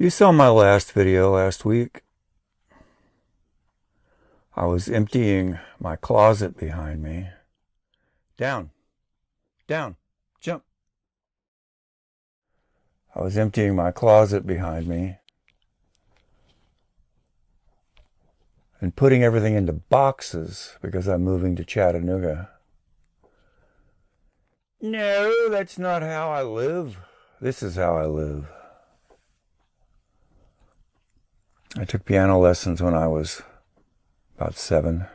You saw my last video last week. I was emptying my closet behind me. Down, down, jump. I was emptying my closet behind me and putting everything into boxes because I'm moving to Chattanooga. No, that's not how I live. This is how I live. I took piano lessons when I was about 7.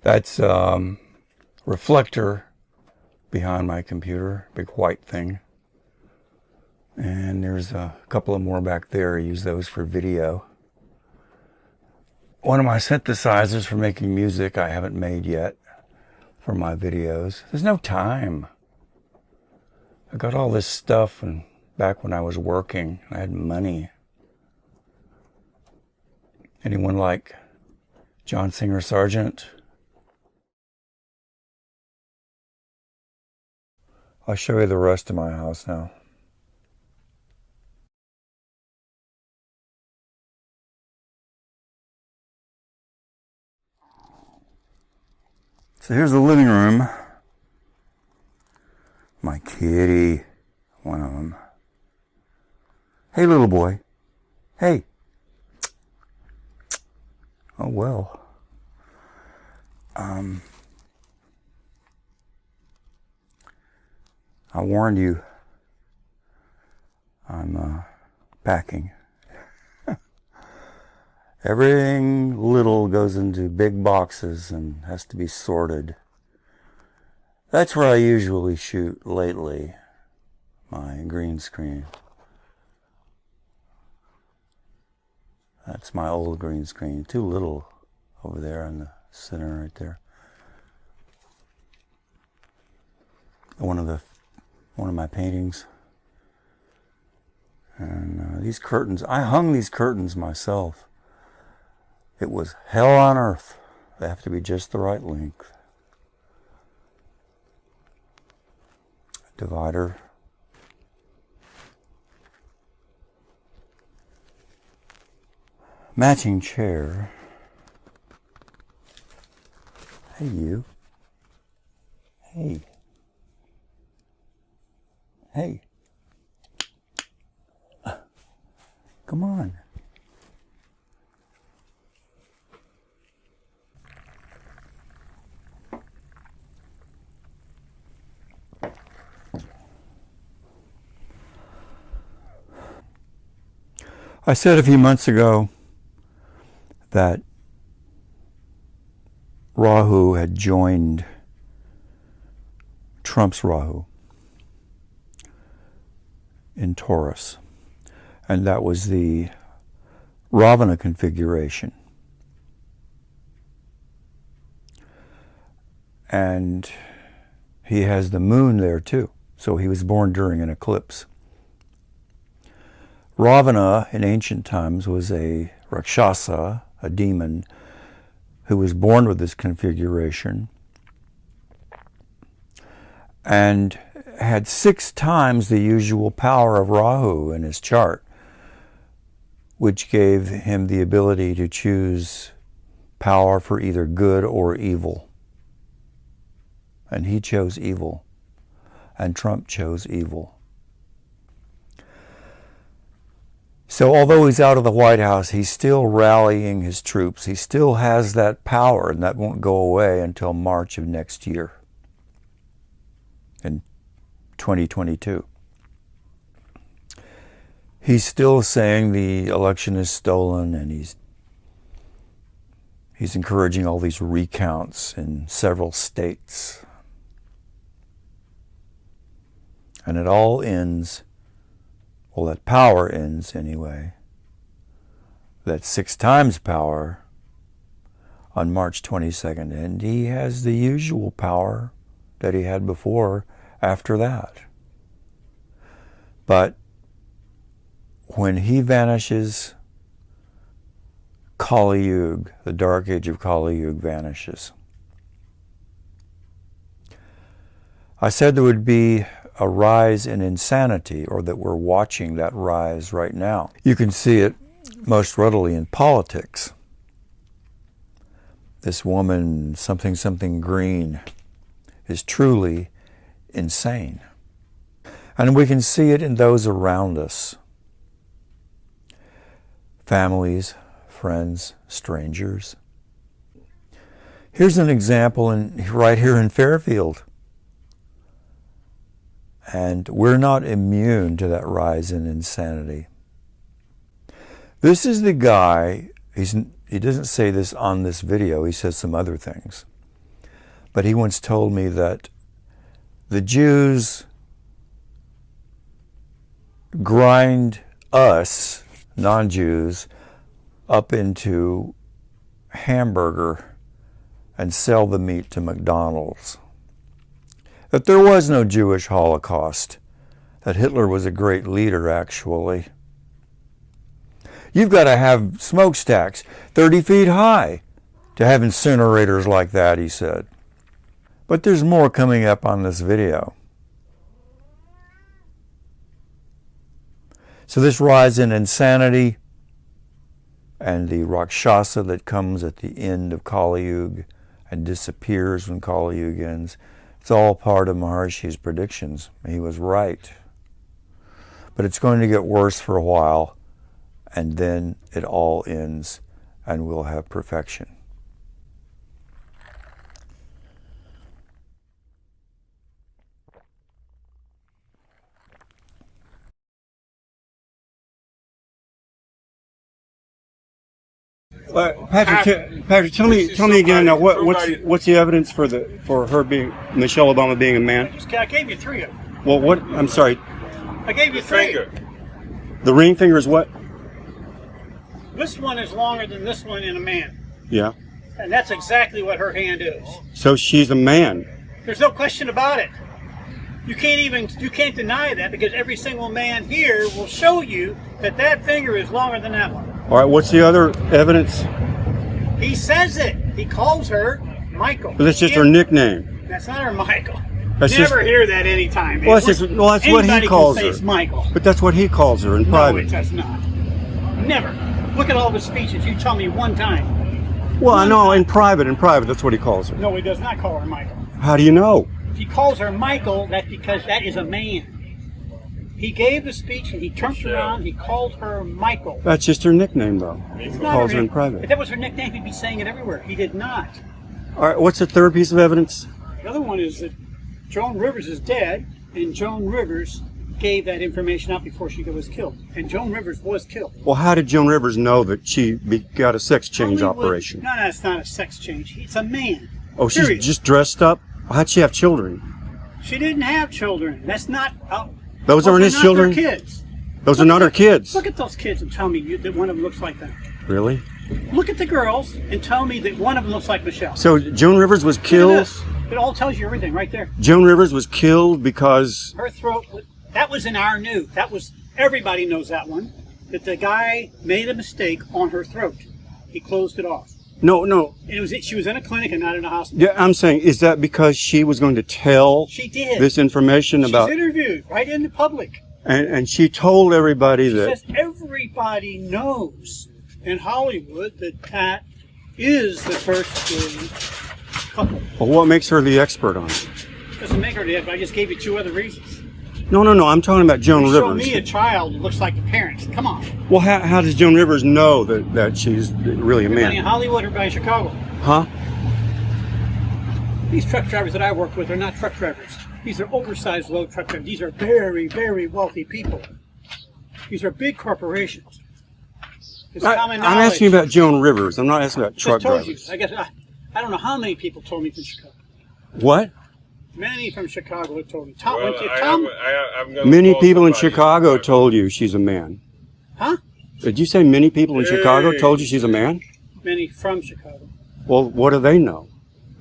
That's reflector behind my computer, big white thing. And there's a couple of more back there. I use those for video. One of my synthesizers for making music I haven't made yet for my videos. There's no time. I got all this stuff and back when I was working, I had money. Anyone like John Singer Sargent? I'll show you the rest of my house now. So here's the living room. My kitty, one of them. Hey, little boy. Hey. Oh, well. I warned you. I'm packing. Everything little goes into big boxes and has to be sorted. That's where I usually shoot lately, my green screen. That's my old green screen, too little over there in the center right there. One of my paintings. And these curtains, I hung these curtains myself. It was hell on earth. They have to be just the right length. Divider. Matching chair. Hey, you. Hey. Hey. Come on. I said a few months ago that Rahu had joined Trump's Rahu in Taurus, and that was the Ravana configuration. And he has the moon there too, so he was born during an eclipse. Ravana in ancient times was a Rakshasa, a demon, who was born with this configuration and had 6 times the usual power of Rahu in his chart, which gave him the ability to choose power for either good or evil. And he chose evil, and Trump chose evil. So although he's out of the White House, he's still rallying his troops. He still has that power, and that won't go away until March of next year, in 2022. He's still saying the election is stolen, and he's encouraging all these recounts in several states. And it all ends, well, that power ends anyway, that 6 times power on March 22nd. And he has the usual power that he had before after that. But when he vanishes, Kali Yuga, the dark age of Kali Yuga, vanishes. I said there would be a rise in insanity, or that we're watching that rise right now. You can see it most readily in politics. This woman, something green, is truly insane. And we can see it in those around us. Families, friends, strangers. Here's an example right here in Fairfield. And we're not immune to that rise in insanity. This is the guy, he doesn't say this on this video, he says some other things. But he once told me that the Jews grind us, non-Jews, up into hamburger and sell the meat to McDonald's. That there was no Jewish Holocaust. That Hitler was a great leader, actually. You've got to have smokestacks 30 feet high to have incinerators like that, he said. But there's more coming up on this video. So this rise in insanity and the Rakshasa that comes at the end of Kali Yuga and disappears when Kali Yuga ends, it's all part of Maharishi's predictions. He was right. But it's going to get worse for a while, and then it all ends, and we'll have perfection. Patrick, tell me again. Now, what's the evidence for her being Michelle Obama being a man? I gave you three of them. Well, what? I'm sorry. I gave you three. The ring finger is what? This one is longer than this one in a man. Yeah. And that's exactly what her hand is. So she's a man. There's no question about it. You can't deny that, because every single man here will show you that that finger is longer than that one. All right. What's the other evidence? He says it. He calls her Michael. But that's just her nickname. That's not her Michael. That's Never hear that anytime. Well, that's what he calls her. It's Michael. But that's what he calls her in private. No, it does not. Never. Look at all the speeches. You tell me one time. Well, I know in private, that's what he calls her. No, he does not call her Michael. How do you know? If he calls her Michael, that's because that is a man. He gave the speech and he turned around, he called her Michael. That's just her nickname, though. It's He not calls her her in name. private. If that was her nickname, he'd be saying it everywhere. He did not. All right. What's the third piece of evidence? The other one is that Joan Rivers is dead, and Joan Rivers gave that information out before she was killed. And Joan Rivers was killed. Well, how did Joan Rivers know that she got a sex change operation? No, it's not a sex change. It's a man. Oh, she's Period. just dressed up? How'd she have children? She didn't have children. That's not... Those aren't his children? Her kids. Those are not her kids. Look at those kids and tell me that one of them looks like that. Really? Look at the girls and tell me that one of them looks like Michelle. So Joan Rivers was killed? It all tells you everything right there. Joan Rivers was killed because... Her throat... That was in our news. That was... Everybody knows that one. That the guy made a mistake on her throat. He closed it off. No. And she was in a clinic and not in a hospital. Yeah, I'm saying, is that because she was going to tell she did. This information about... She's interviewed right in the public. And she told everybody she that... says everybody knows in Hollywood that is the first gay couple. Well, what makes her the expert on it? Doesn't make her the expert. I just gave you two other reasons. No. I'm talking about Joan Rivers. Show me a child that looks like the parents. Come on. Well, how does Joan Rivers know that she's really a man? Everybody in Hollywood, everybody in Chicago. Huh? These truck drivers that I work with are not truck drivers. These are oversized load truck drivers. These are very, very wealthy people. These are big corporations. It's common knowledge. I'm asking about Joan Rivers. I'm not asking about truck drivers. You. I guess I don't know how many people told me from Chicago. What? Many from Chicago have told me. Many people in Chicago told you she's a man. Huh? Did you say many people in Chicago told you she's a man? Many from Chicago. Well, what do they know?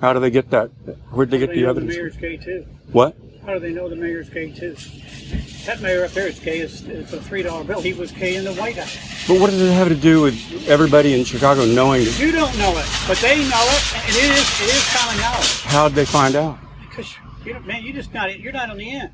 How do they get that? Where'd they get the evidence? The mayor's gay too. What? How do they know the mayor's gay too? That mayor up there is gay. It's a $3 bill. He was gay in the White House. But what does it have to do with everybody in Chicago knowing that? You don't know it, but they know it, and it is common knowledge. How'd they find out? Because You know, man, you're not on the end.